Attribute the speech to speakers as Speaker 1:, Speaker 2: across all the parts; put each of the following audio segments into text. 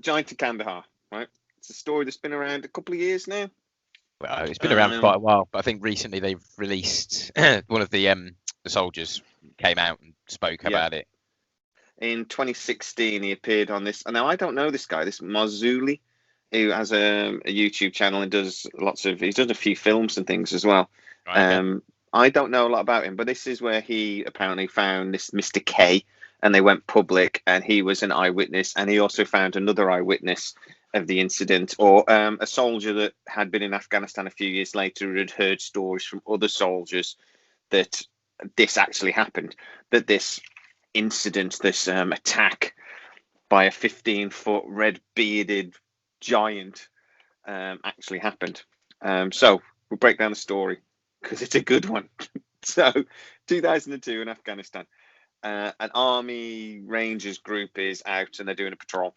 Speaker 1: giant of Kandahar, right? It's a story that's been around a couple of years now.
Speaker 2: Well, it's been around for quite a while, but I think recently they've released one of the soldiers came out and spoke about it.
Speaker 1: In 2016, he appeared on this. And now I don't know this guy, this Marzulli, who has a YouTube channel and does he's done a few films and things as well. Right, okay. I don't know a lot about him, but this is where he apparently found this Mr. K, and they went public, and he was an eyewitness, and he also found another eyewitness of the incident, or a soldier that had been in Afghanistan a few years later who had heard stories from other soldiers that this actually happened, that this incident, this attack by a 15-foot red-bearded giant actually happened. So we'll break down the story because it's a good one. So 2002 in Afghanistan, an army rangers group is out and they're doing a patrol,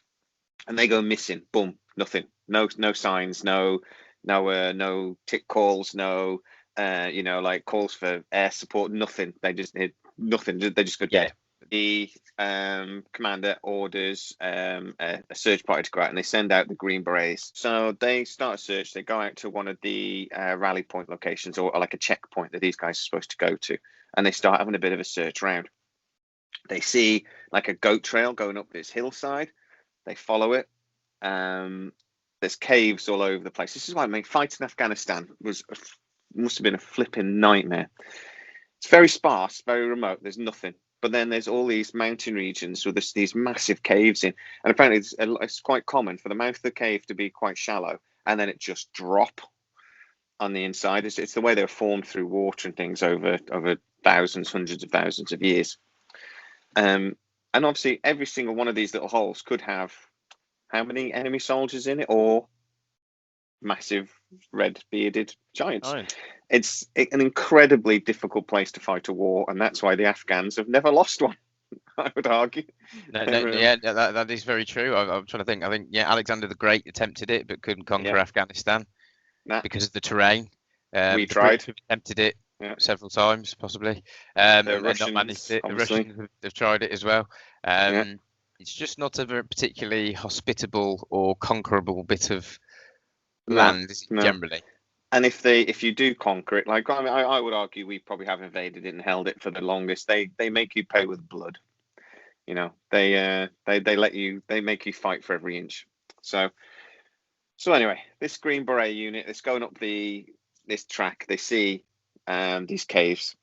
Speaker 1: and they go missing. Boom, nothing, no signs, no tick calls, no like calls for air support, nothing. They just hit nothing. They just go dead. The commander orders a search party to go out, and they send out the Green Berets. So they start a search. They go out to one of the rally point locations, or like a checkpoint that these guys are supposed to go to, and they start having a bit of a search around. They see like a goat trail going up this hillside. They follow it. There's caves all over the place. This is why fighting in Afghanistan must have been a flipping nightmare. It's very sparse, very remote. There's nothing. But then there's all these mountain regions with these massive caves in. And apparently it's quite common for the mouth of the cave to be quite shallow, and then it just drop on the inside. It's the way they were formed through water and things over thousands, hundreds of thousands of years. And obviously every single one of these little holes could have how many enemy soldiers in it, or massive red-bearded giants. Oh. It's an incredibly difficult place to fight a war, and that's why the Afghans have never lost one, I would argue.
Speaker 2: That is very true. I'm trying to think. I think Alexander the Great attempted it but couldn't conquer Afghanistan because of the terrain.
Speaker 1: We tried.
Speaker 2: Attempted it several times, possibly. The Russians, not managed it. The Russians have tried it as well. It's just not a very particularly hospitable or conquerable bit of land generally.
Speaker 1: And if you do conquer it, like I would argue we probably have invaded it and held it for the longest. They make you pay with blood. They make you fight for every inch. So anyway, this Green Beret unit is going up this track. They see these caves,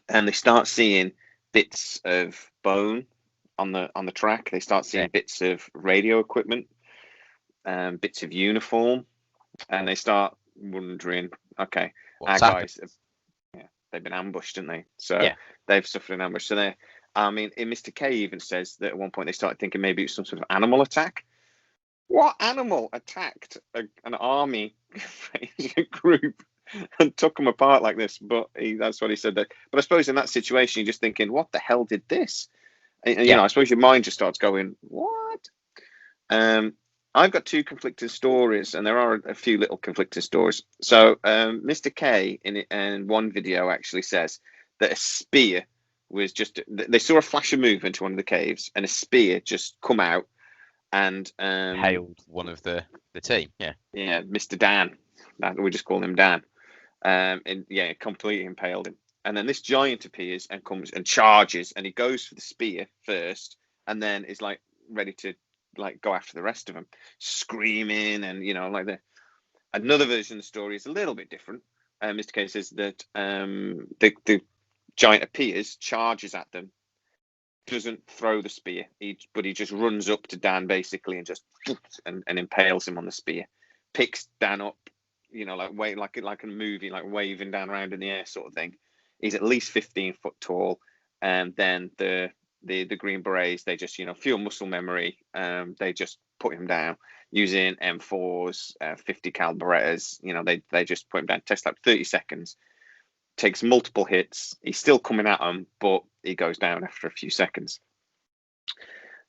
Speaker 1: and they start seeing bits of bone on the track. They start seeing bits of radio equipment, bits of uniform, and they start wondering, okay, our guys they've been ambushed, didn't they? So they've suffered an ambush. So Mr. K even says that at one point they started thinking maybe it was some sort of animal attack. What animal attacked an army group and took them apart like this? But that's what he said. But I suppose in that situation, you're just thinking, what the hell did this? And I suppose your mind just starts going, what? I've got two conflicting stories, and there are a few little conflicting stories. So Mr. K in one video actually says that a spear was they saw a flash of movement to one of the caves, and a spear just come out and
Speaker 2: hailed one of the team.
Speaker 1: Mr. Dan, we just call him Dan, completely impaled him. And then this giant appears and comes and charges, and he goes for the spear first, and then is like ready to go after the rest of them, screaming, and like that. Another version of the story is a little bit different. Mr. K says that the giant appears, charges at them, doesn't throw the spear, but he just runs up to Dan basically and just and impales him on the spear, picks Dan up, like a movie, like waving Dan around in the air sort of thing. He's at least 15 foot tall, and then the Green Berets, they just feel muscle memory, they just put him down using M4s, 50 cal Berettas. They just put him down. Test like 30 seconds, takes multiple hits. He's still coming at them, but he goes down after a few seconds.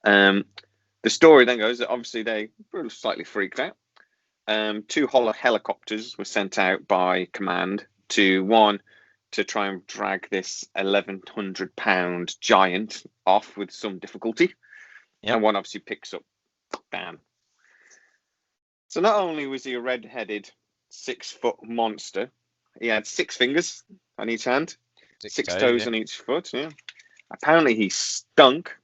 Speaker 1: The story then goes that obviously they were slightly freaked out. 2 helicopters were sent out by command to try and drag this 1,100-pound giant off with some difficulty. And one obviously picks up Afghanistan. So not only was he a red-headed 6-foot monster, he had 6 fingers on each hand, 6 toes on each foot. Yeah. Apparently he stunk.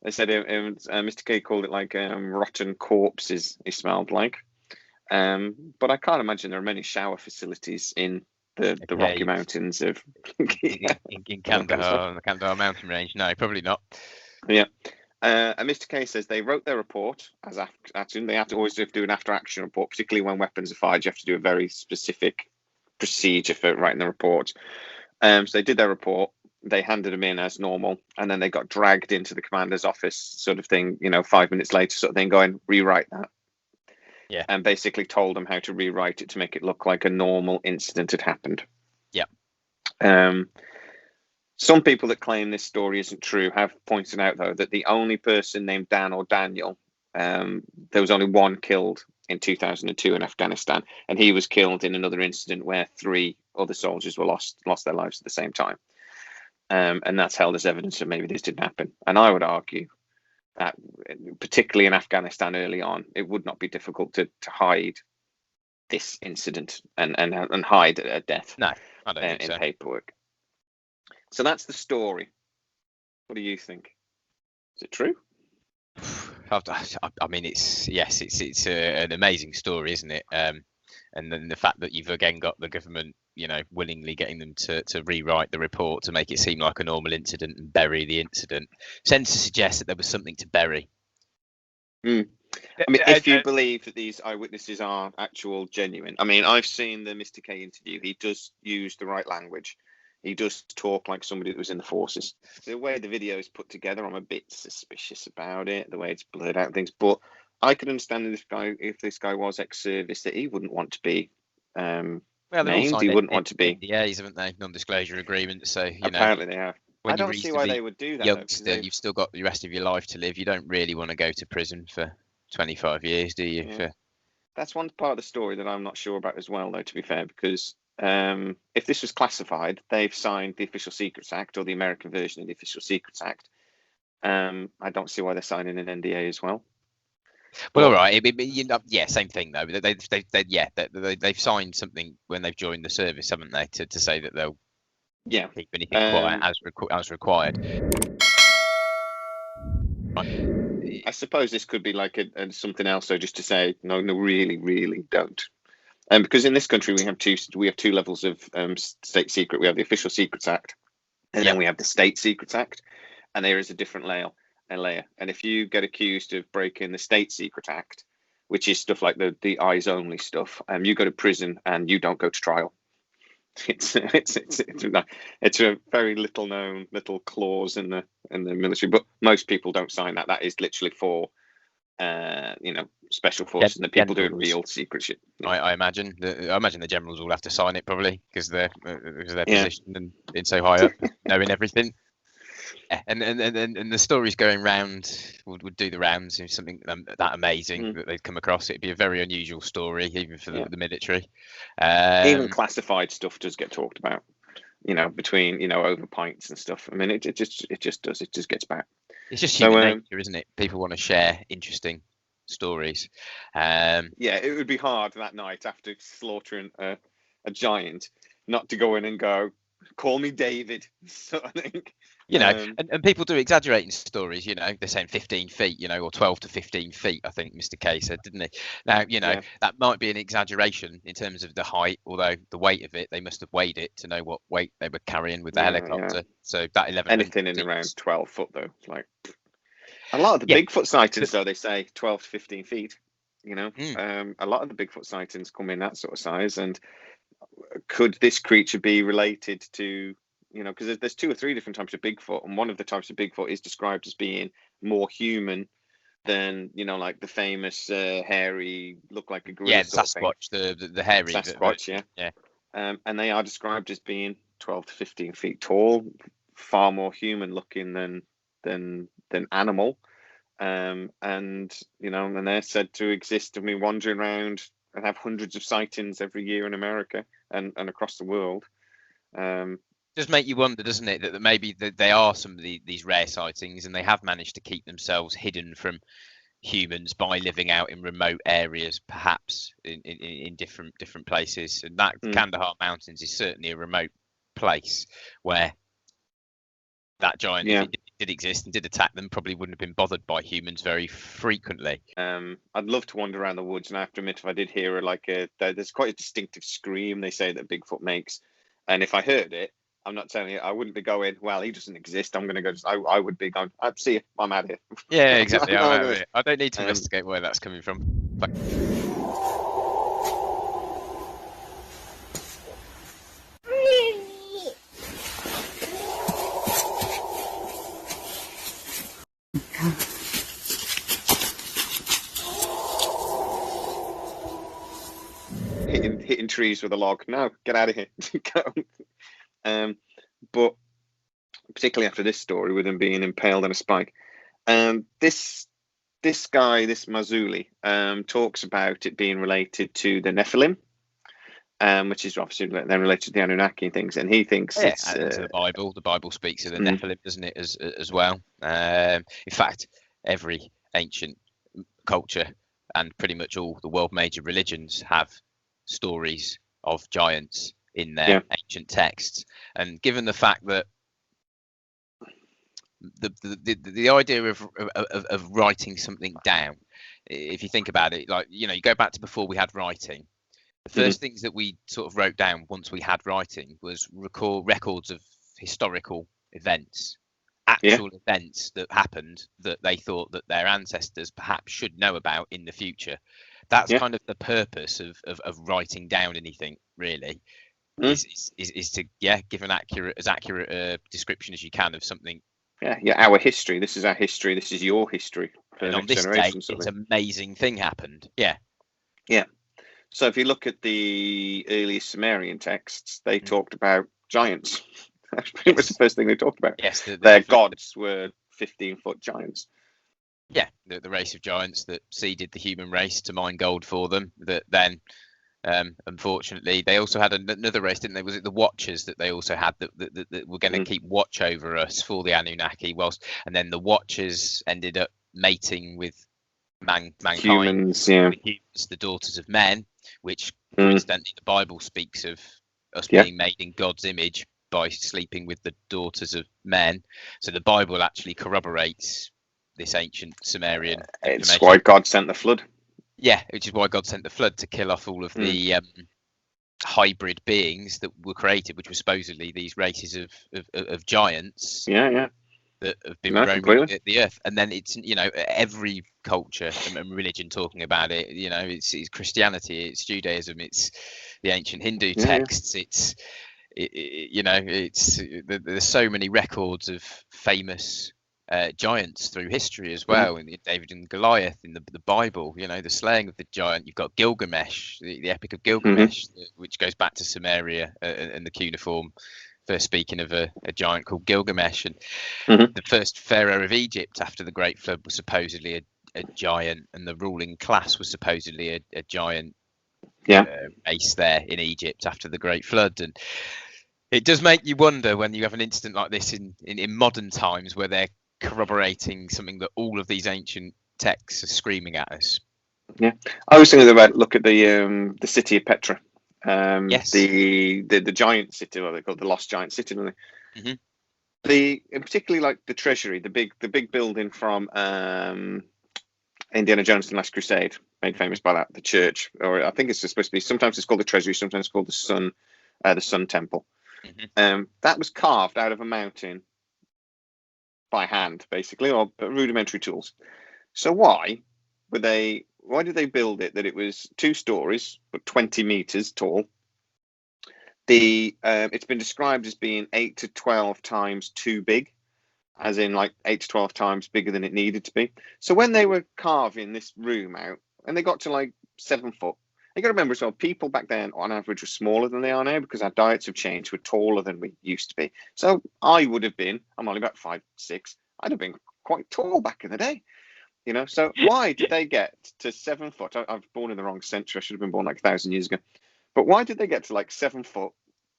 Speaker 1: They said Mr. K called it like rotten corpses. He smelled like. But I can't imagine there are many shower facilities in the Rocky Mountains of
Speaker 2: in Kandahar, on the Kandahar mountain range. No, probably not.
Speaker 1: Yeah. And Mr. K says they wrote their report as action. They always have to do an after-action report, particularly when weapons are fired. You have to do a very specific procedure for writing the report. So they did their report. They handed them in as normal, and then they got dragged into the commander's office, sort of thing. 5 minutes later, sort of thing, going rewrite that.
Speaker 2: Yeah.
Speaker 1: And basically told them how to rewrite it to make it look like a normal incident had happened.
Speaker 2: Yeah.
Speaker 1: Some people that claim this story isn't true have pointed out, though, that the only person named Dan or Daniel, there was only one killed in 2002 in Afghanistan, and he was killed in another incident where 3 other soldiers were lost their lives at the same time. And that's held as evidence that maybe this didn't happen. And I would argue that, particularly in Afghanistan early on, it would not be difficult to hide this incident and hide a death.
Speaker 2: No, I don't think
Speaker 1: in
Speaker 2: so.
Speaker 1: paperwork. So that's the story. What do you think? Is it true?
Speaker 2: I mean, it's an amazing story, isn't it? And then the fact that you've again got the government, willingly getting them to rewrite the report to make it seem like a normal incident and bury the incident tends to suggest that there was something to bury.
Speaker 1: I mean, if you believe that these eyewitnesses are actual genuine, I mean, I've seen the Mr. K interview. He does use the right language. He does talk like somebody that was in the forces. The way the video is put together, I'm a bit suspicious about it, the way it's blurred out and things. But I could understand if this guy was ex-service, that he wouldn't want to be named. He wouldn't want to be.
Speaker 2: NDAs, haven't they? Non-disclosure agreements. So
Speaker 1: apparently they have.
Speaker 2: When
Speaker 1: I don't see why they would do that.
Speaker 2: Youngster, you've still got the rest of your life to live. You don't really want to go to prison for 25 years, do you?
Speaker 1: Yeah. That's one part of the story that I'm not sure about as well, though, to be fair, because if this was classified, they've signed the Official Secrets Act, or the American version of the Official Secrets Act. I don't see why they're signing an NDA as well.
Speaker 2: Well, all right. Same thing though. They've signed something when they've joined the service, haven't they, to say that they'll keep anything quiet as required.
Speaker 1: I suppose this could be like something else, though, just to say no, really don't. Because in this country we have two levels of state secret. We have the Official Secrets Act, and then we have the State Secrets Act, and there is a different layer. And if you get accused of breaking the State Secret Act, which is stuff like the eyes only stuff, you go to prison and you don't go to trial. It's a very little known little clause in the military, but most people don't sign that. That is literally for special forces and the people doing real secret shit.
Speaker 2: I imagine the generals will have to sign it probably because they're positioned in so high up, knowing everything. And the stories going round would do the rounds. If something that amazing that they'd come across, it'd be a very unusual story, even for the military.
Speaker 1: Even classified stuff does get talked about, between over pints and stuff. I mean, it just does. It just gets back.
Speaker 2: It's just human nature, isn't it? People want to share interesting stories.
Speaker 1: It would be hard that night after slaughtering a giant not to go in and go, call me David, sort of thing.
Speaker 2: And people do exaggerate in stories. They're saying 15 feet, or 12 to 15 feet. I think Mr. K said, didn't he? Now, that might be an exaggeration in terms of the height, although the weight of it, they must have weighed it to know what weight they were carrying with the helicopter. Yeah. So that 11.
Speaker 1: Anything in around 12 foot, though. Like a lot of the Bigfoot sightings, though, they say 12 to 15 feet. A lot of the Bigfoot sightings come in that sort of size. And could this creature be related to? Because there's 2 or 3 different types of Bigfoot, and one of the types of Bigfoot is described as being more human than, like the famous hairy, look like a gorilla.
Speaker 2: Yeah, Sasquatch, the hairy
Speaker 1: Sasquatch, yeah. And they are described as being 12 to 15 feet tall, far more human looking than animal, and they're said to exist and be wandering around and have hundreds of sightings every year in America and across the world.
Speaker 2: Does make you wonder, doesn't it, that maybe they are some of these rare sightings and they have managed to keep themselves hidden from humans by living out in remote areas, perhaps in different places. And that Kandahar Mountains is certainly a remote place where that giant, if it did exist and did attack them, probably wouldn't have been bothered by humans very frequently.
Speaker 1: I'd love to wander around the woods, and I have to admit, if I did hear there's quite a distinctive scream they say that Bigfoot makes, and if I heard it, I'm not telling you, I wouldn't be going, well, he doesn't exist, I'm going to go, I would be going, I'd see you, I'm out of here.
Speaker 2: Yeah, exactly. I don't need to investigate where that's coming from.
Speaker 1: Hitting trees with a log. No, get out of here. But particularly after this story with him being impaled on a spike, this guy, this Marzulli, talks about it being related to the Nephilim, which is obviously then related to the Anunnaki and things, and he thinks it's
Speaker 2: to the Bible. The Bible speaks of the Nephilim, doesn't it, as well? In fact, every ancient culture and pretty much all the world major religions have stories of giants in their ancient texts. And given the fact that the idea of writing something down, if you think about it, like, you go back to before we had writing, the first things that we sort of wrote down once we had writing was records of historical events, actual events that happened that they thought that their ancestors perhaps should know about in the future. That's kind of the purpose of writing down anything, really, is to give an accurate a description as you can of something.
Speaker 1: Our history. This is our history. This is your history.
Speaker 2: And on this day, this amazing thing happened. Yeah.
Speaker 1: So if you look at the earliest Sumerian texts, they talked about giants. That's pretty much the first thing they talked about.
Speaker 2: Yes,
Speaker 1: their gods were 15-foot giants.
Speaker 2: Yeah, the race of giants that seeded the human race to mine gold for them. That then, unfortunately, they also had another race, didn't they? Was it the Watchers that they also had that were going to keep watch over us for the Anunnaki? And then the Watchers ended up mating with mankind,
Speaker 1: humans,
Speaker 2: the daughters of men, which coincidentally the Bible speaks of us being made in God's image by sleeping with the daughters of men. So the Bible actually corroborates this ancient Sumerian.
Speaker 1: It's why God sent the flood.
Speaker 2: Yeah, which is why God sent the flood, to kill off all of the hybrid beings that were created, which were supposedly these races of giants. That have been roaming the earth. And then it's, every culture and religion talking about it. It's Christianity, it's Judaism, it's the ancient Hindu texts. There's so many records of famous giants through history as well. In David and Goliath in the Bible, the slaying of the giant. You've got Gilgamesh, the Epic of Gilgamesh, which goes back to Sumeria and the cuneiform. First speaking of a giant called Gilgamesh, and the first pharaoh of Egypt after the Great Flood was supposedly a giant, and the ruling class was supposedly a giant race there in Egypt after the Great Flood. And it does make you wonder when you have an incident like this in modern times, where they're corroborating something that all of these ancient texts are screaming at us.
Speaker 1: I was thinking about, look at the city of Petra.
Speaker 2: Yes.
Speaker 1: The giant city, or they call it the lost giant city, don't they? And particularly like the treasury, the big building from Indiana Jones and the Last Crusade, made famous by that, the church, or I think it's supposed to be, sometimes it's called the treasury, sometimes it's called the Sun Temple. That was carved out of a mountain by hand, basically, or rudimentary tools. So why did they build it that it was 2 stories but 20 meters tall? It's been described as being 8 to 12 times too big, as in like 8 to 12 times bigger than it needed to be. So when they were carving this room out and they got to like 7 foot, you got to remember as well, people back then on average were smaller than they are now, because our diets have changed. We're taller than we used to be. So I would have been, I'm only about 5'6", I'd have been quite tall back in the day. So why did they get to 7 foot? I've born in the wrong century. I should have been born like 1,000 years ago. But why did they get to like 7 foot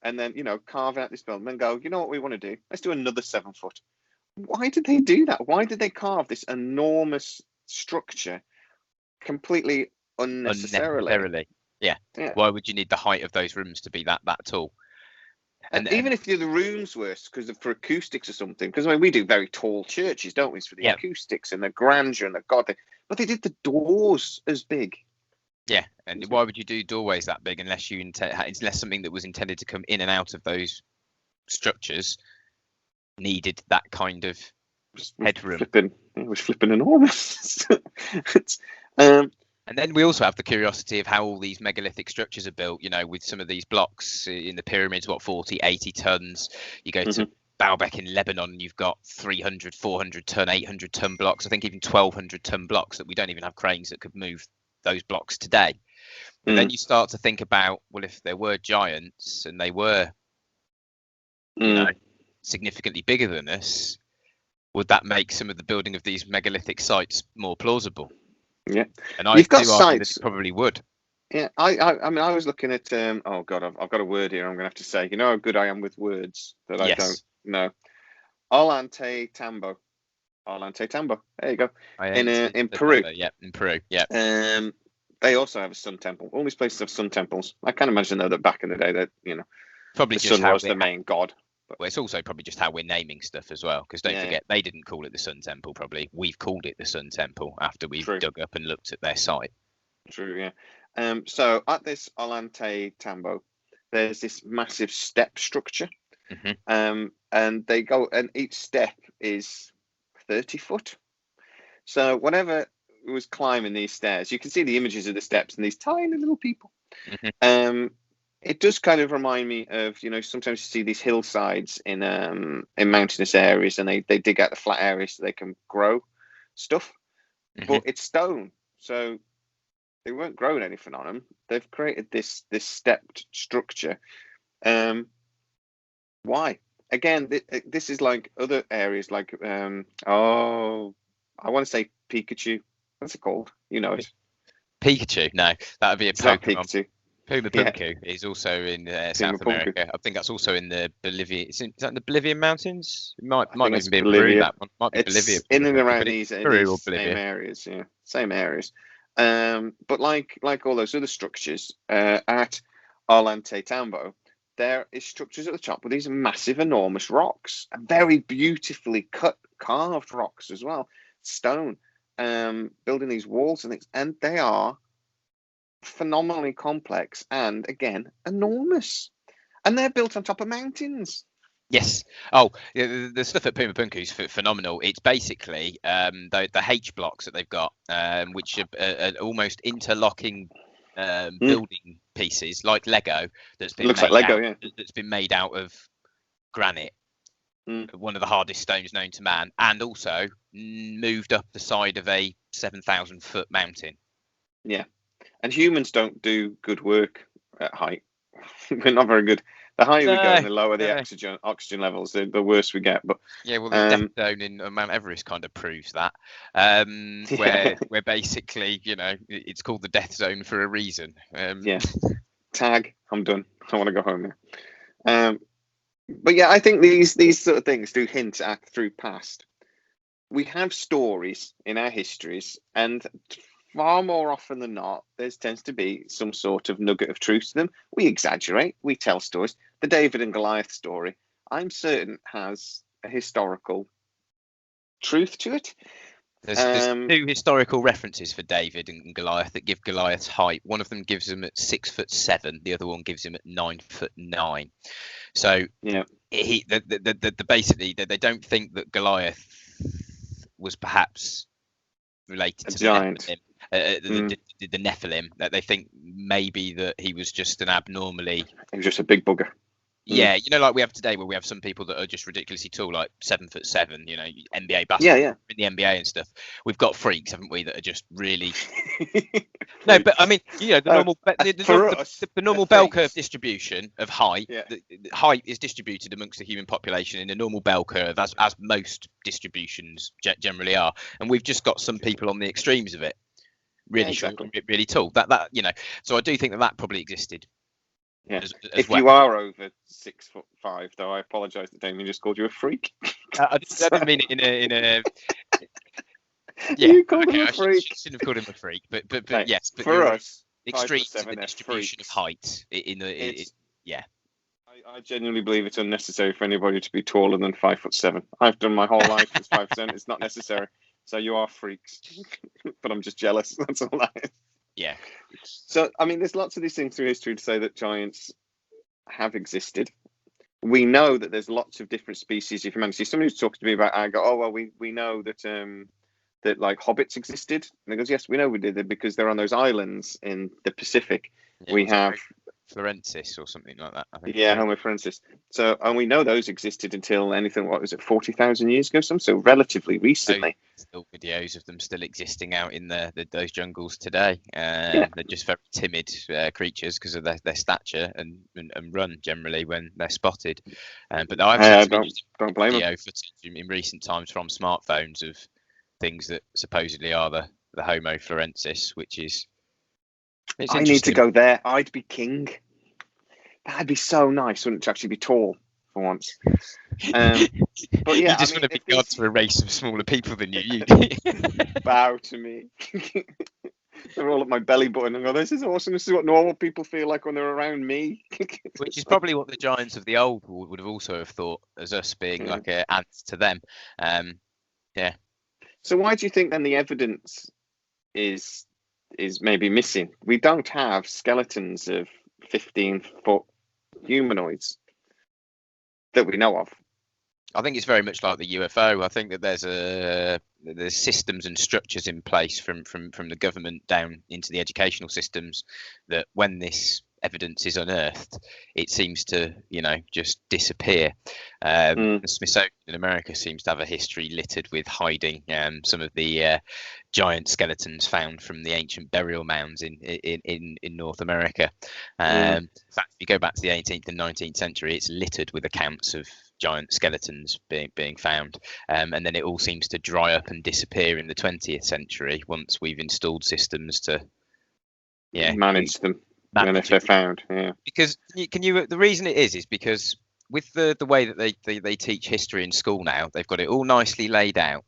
Speaker 1: and then, carve out this building and go, you know what we want to do? Let's do another 7 foot. Why did they do that? Why did they carve this enormous structure completely unnecessarily.
Speaker 2: Yeah. Why would you need the height of those rooms to be that tall?
Speaker 1: And even if the rooms were, because for acoustics or something, because I mean, we do very tall churches, don't we? It's for the acoustics and the grandeur and the God. But they did the doors as big.
Speaker 2: Yeah, and why would you do doorways that big unless something that was intended to come in and out of those structures needed that kind of headroom?
Speaker 1: It was flipping enormous.
Speaker 2: And then we also have the curiosity of how all these megalithic structures are built, with some of these blocks in the pyramids, 40, 80 tons. You go to Baalbek in Lebanon, you've got 300, 400 ton, 800 ton blocks. I think even 1,200 ton blocks that we don't even have cranes that could move those blocks today. But then you start to think about, well, if there were giants and they were, significantly bigger than us, would that make some of the building of these megalithic sites more plausible?
Speaker 1: Yeah,
Speaker 2: and You've got sites that it probably would.
Speaker 1: Yeah, I mean, I was looking at oh god, I've got a word here. I'm gonna have to say, how good I am with words that I don't know. Ollantay Tambo. There you go. In Peru.
Speaker 2: In Peru. Yeah.
Speaker 1: They also have a sun temple. All these places have sun temples. I can't imagine though that back in the day that
Speaker 2: probably
Speaker 1: the sun was the main god.
Speaker 2: Well, it's also probably just how we're naming stuff as well, because don't forget, they didn't call it the Sun Temple. Probably we've called it the Sun Temple after we've dug up and looked at their site.
Speaker 1: True, yeah. So at this Ollantay Tambo, there's this massive step structure, and they go, and each step is 30 foot. So whenever was climbing these stairs, you can see the images of the steps and these tiny little people. It does kind of remind me of, sometimes you see these hillsides in mountainous areas, and they dig out the flat areas so they can grow stuff. But it's stone, so they weren't growing anything on them. They've created this stepped structure. Why? Again, this is like other areas, like I want to say Pikachu. What's it called? It.
Speaker 2: Pikachu? No, that would be a Pokemon. Puma Punku is also in South America. I think that's also in the Bolivia. Is that the Bolivian mountains? It might even be in Peru. That one might be Bolivia.
Speaker 1: In and around these same areas. Yeah, same areas. But like all those other structures at Ollantay Tambo, there is structures at the top with these massive, enormous rocks, and very beautifully carved rocks as well, stone, building these walls and things, and they are phenomenally complex and again enormous, and they're built on top of mountains.
Speaker 2: Yes. Oh, the stuff at Puma Punku is phenomenal. It's basically the H blocks that they've got, which are almost interlocking building pieces like Lego. That's been made out of granite, one of the hardest stones known to man, and also moved up the side of a 7,000 foot mountain.
Speaker 1: Yeah. And humans don't do good work at height. We're not very good. The higher we go, and the lower the oxygen levels, the worse we get. But
Speaker 2: the death zone in Mount Everest kind of proves that. Where basically, it's called the death zone for a reason.
Speaker 1: Tag. I'm done. I want to go home now. But yeah, I think these sort of things do hint at through past. We have stories in our histories, and far more often than not, there tends to be some sort of nugget of truth to them. We exaggerate, we tell stories. The David and Goliath story, I'm certain, has a historical truth to it.
Speaker 2: There's two historical references for David and Goliath that give Goliath's height. One of them gives him at 6'7", the other one gives him at 9'9". So basically they don't think that Goliath was perhaps related to
Speaker 1: giant.
Speaker 2: The Nephilim, that they think maybe that he was just an abnormally.
Speaker 1: He was just a big bugger.
Speaker 2: Yeah, like we have today, where we have some people that are just ridiculously tall, like 7'7", NBA basketball in the NBA and stuff. We've got freaks, haven't we, that are just really. No, but I mean, the normal, the normal bell curve distribution of height.
Speaker 1: Yeah.
Speaker 2: The height is distributed amongst the human population in a normal bell curve, as most distributions generally are, and we've just got some people on the extremes of it. Really short, really tall. That so I do think that probably existed.
Speaker 1: Yeah. If you are over 6'5", though, I apologise that Damien just called you a freak.
Speaker 2: I didn't mean it in a. Yeah,
Speaker 1: you called him a freak.
Speaker 2: I shouldn't have called him a freak, but
Speaker 1: Mate,
Speaker 2: yes, but
Speaker 1: for us,
Speaker 2: extremes in
Speaker 1: 5'7",
Speaker 2: the distribution of height yeah.
Speaker 1: I genuinely believe it's unnecessary for anybody to be taller than 5'7". I've done my whole life as 5'7". It's not necessary. So you are freaks, but I'm just jealous. That's all that is.
Speaker 2: Yeah.
Speaker 1: So I mean, there's lots of these things through history to say that giants have existed. We know that there's lots of different species of humanity. Somebody was talking to me about, I go, oh, well, we know that that like hobbits existed. And he goes, yes, we know we did, because they're on those islands in the Pacific.
Speaker 2: Yeah, we have Florensis or something like that, I think.
Speaker 1: Yeah, Homo florensis. So, and we know those existed until anything, what was it, 40,000 years ago? So relatively recently.
Speaker 2: Still videos of them still existing out in those jungles today. They're just very timid creatures because of their stature and run generally when they're spotted. But I've seen
Speaker 1: don't blame
Speaker 2: video
Speaker 1: them.
Speaker 2: footage in recent times from smartphones of things that supposedly are the Homo florensis, which is.
Speaker 1: I need to go there. I'd be king. That'd be so nice, wouldn't it, to actually be tall for once? But yeah,
Speaker 2: you just want to be god to a race of smaller people than you.
Speaker 1: Bow to me. They're all at my belly button and go, this is awesome. This is what normal people feel like when they're around me.
Speaker 2: Which is probably what the giants of the old would have also have thought, as us being like ants to them. Yeah.
Speaker 1: So why do you think then the evidence is maybe missing? We don't have skeletons of 15-foot humanoids that we know of.
Speaker 2: I think it's very much like the UFO. I think that there's systems and structures in place from the government down into the educational systems that when this evidence is unearthed, it seems to just disappear. The Smithsonian in America seems to have a history littered with hiding some of the giant skeletons found from the ancient burial mounds in North America. In fact, if you go back to the 18th and 19th century, it's littered with accounts of giant skeletons being found, and then it all seems to dry up and disappear in the 20th century once we've installed systems to
Speaker 1: manage them. And if they're found,
Speaker 2: because the reason it is because with the way that they teach history in school now, they've got it all nicely laid out.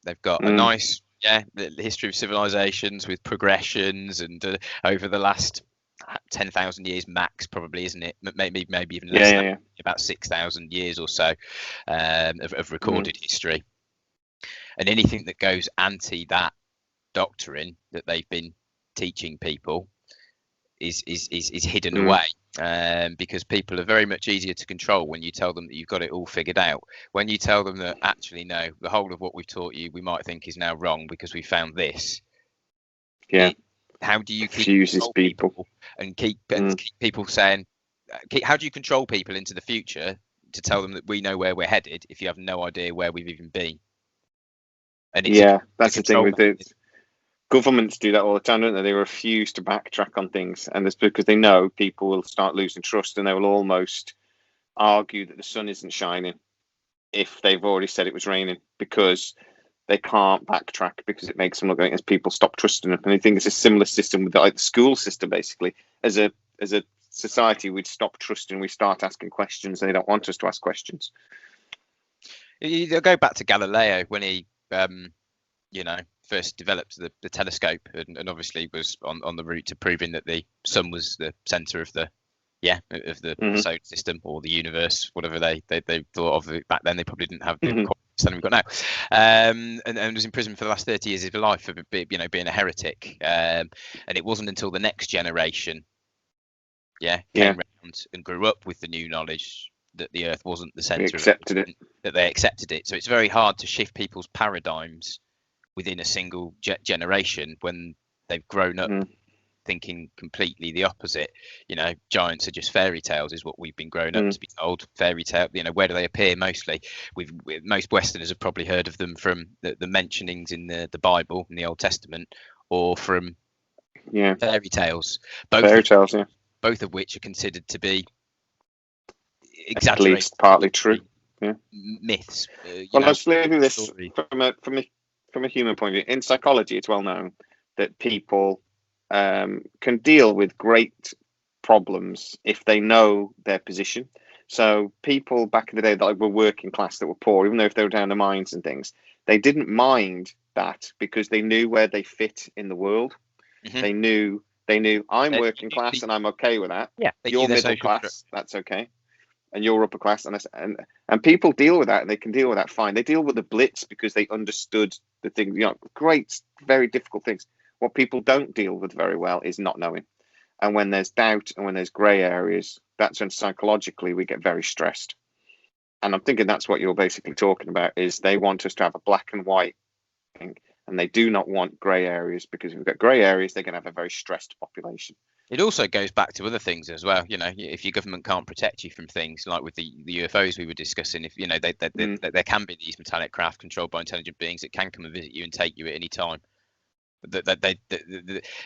Speaker 2: They've got a nice the history of civilizations with progressions and over the last 10,000 years max, probably, isn't it? Maybe even less about 6,000 years or so of recorded history. And anything that goes anti that doctrine that they've been teaching people is hidden away, because people are very much easier to control when you tell them that you've got it all figured out. When you tell them that actually no, the whole of what we've taught you we might think is now wrong because we found this. How do you keep people and keep people saying? How do you control people into the future to tell them that we know where we're headed if you have no idea where we've even been? And
Speaker 1: that's the thing with it. Governments do that all the time, don't they? They refuse to backtrack on things, and it's because they know people will start losing trust, and they will almost argue that the sun isn't shining if they've already said it was raining, because they can't backtrack because it makes them look like as people stop trusting them. And I think it's a similar system with the school system. Basically, as a society, we'd stop trusting, we start asking questions, and they don't want us to ask questions.
Speaker 2: You go back to Galileo when he, first developed the telescope, and obviously was on the route to proving that the sun was the center of the solar system or the universe, whatever they thought of it back then. They probably didn't have the understanding we've got now, and was in prison for the last 30 years of his life for being a heretic. And it wasn't until the next generation came around and grew up with the new knowledge that the earth wasn't the center that they accepted it. So it's very hard to shift people's paradigms within a single generation when they've grown up thinking completely the opposite. Giants are just fairy tales is what we've been grown up to be told. Fairy tale, where do they appear mostly? Most Westerners have probably heard of them from the mentionings in the Bible, in the Old Testament, or from fairy tales. Both of which are considered to be exaggerated,
Speaker 1: at least partly true.
Speaker 2: Myths.
Speaker 1: Well, let's leave this from a human point of view. In psychology, it's well known that people can deal with great problems if they know their position. So people back in the day that were working class, that were poor, even though if they were down the mines and things, they didn't mind that because they knew where they fit in the world.
Speaker 2: Mm-hmm.
Speaker 1: They knew I'm working class and I'm okay with that.
Speaker 2: Yeah,
Speaker 1: you're middle class, that's okay, and you're upper class, and people deal with that, and they can deal with that fine. They deal with the blitz because they understood the thing. Great, very difficult things. What people don't deal with very well is not knowing. And when there's doubt and when there's grey areas, that's when psychologically we get very stressed. And I'm thinking that's what you're basically talking about, is they want us to have a black and white thing, and they do not want grey areas, because if we've got grey areas, they're going to have a very stressed population.
Speaker 2: It also goes back to other things as well. If your government can't protect you from things like with the UFOs we were discussing, if there can be these metallic craft controlled by intelligent beings that can come and visit you and take you at any time.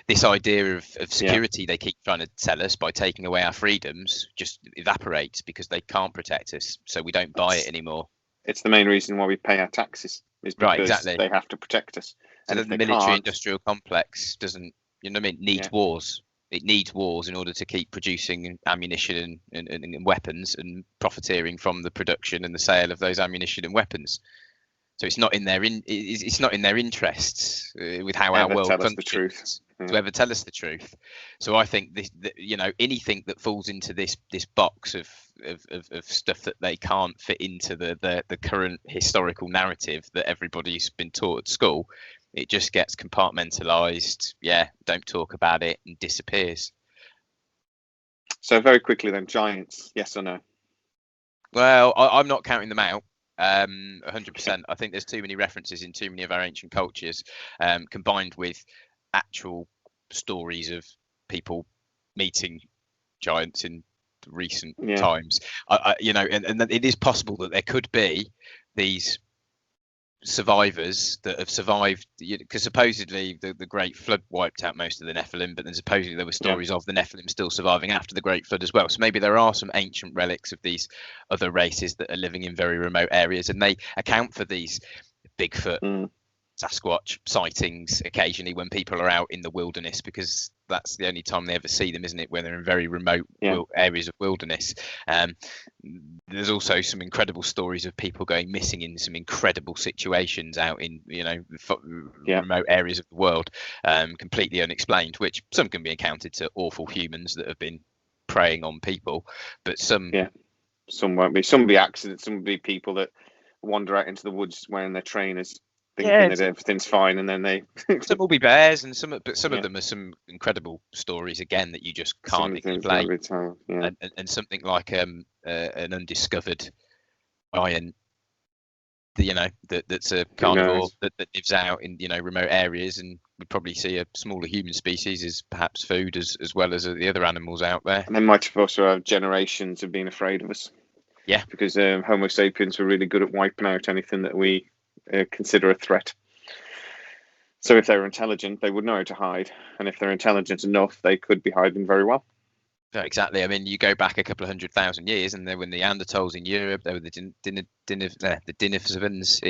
Speaker 2: This idea of security they keep trying to tell us by taking away our freedoms just evaporates because they can't protect us, so we don't buy it anymore.
Speaker 1: It's the main reason why we pay our taxes, is because they have to protect us.
Speaker 2: And the military-industrial complex doesn't, needs wars. It needs wars in order to keep producing ammunition and weapons and profiteering from the production and the sale of those ammunition and weapons. So it's not in their it's not in their interests with how our world functions to ever tell us the truth. So I think anything that falls into this box of stuff that they can't fit into the current historical narrative that everybody's been taught at school, it just gets compartmentalized. Yeah, don't talk about it, and disappears.
Speaker 1: So very quickly then, giants, yes or no?
Speaker 2: Well, I'm not counting them out. 100%. I think there's too many references in too many of our ancient cultures, combined with actual stories of people meeting giants in recent times. And it is possible that there could be these survivors that have survived, because supposedly the Great Flood wiped out most of the Nephilim, but then supposedly there were stories of the Nephilim still surviving after the Great Flood as well. So maybe there are some ancient relics of these other races that are living in very remote areas, and they account for these Bigfoot, Sasquatch sightings occasionally when people are out in the wilderness, because that's the only time they ever see them, isn't it, when they're in very remote areas of wilderness. There's also some incredible stories of people going missing in some incredible situations out in remote areas of the world, completely unexplained, which some can be encountered to awful humans that have been preying on people, but some
Speaker 1: won't be. Some will be accidents, some will be people that wander out into the woods wearing their trainers, thinking that everything's fine, and then they
Speaker 2: some will be bears, and some of them are some incredible stories again that you just can't explain. And something like an undiscovered giant, that's a carnivore that lives out in remote areas, and would probably see a smaller human species as perhaps food as well as the other animals out there.
Speaker 1: And they might have also had generations of being afraid of us.
Speaker 2: Yeah,
Speaker 1: because Homo sapiens were really good at wiping out anything that we consider a threat. So if they were intelligent, they would know how to hide, and if they're intelligent enough, they could be hiding very well.
Speaker 2: Yeah, exactly. I mean, you go back a couple of 100,000 years, and there were Neanderthals in Europe. There were the Denisovans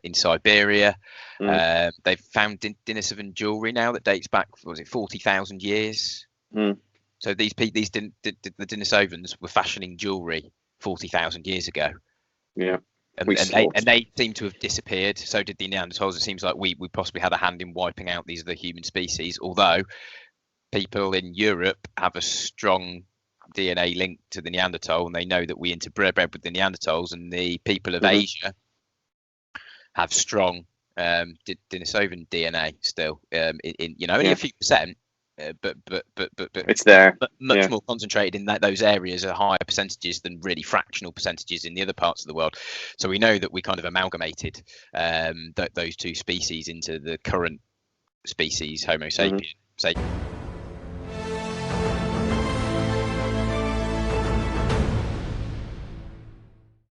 Speaker 2: in Siberia. They've found Denisovan jewelry now that dates back, 40,000 years. So the Denisovans were fashioning jewelry 40,000 years ago.
Speaker 1: Yeah.
Speaker 2: And they seem to have disappeared. So did the Neanderthals. It seems like we possibly had a hand in wiping out these other human species, although people in Europe have a strong DNA link to the Neanderthal, and they know that we interbred with the Neanderthals, and the people of Asia have strong Denisovan DNA still, only a few percent, but
Speaker 1: it's there,
Speaker 2: much more concentrated in those areas are higher percentages than really fractional percentages in the other parts of the world. So we know that we kind of amalgamated those two species into the current species Homo sapiens.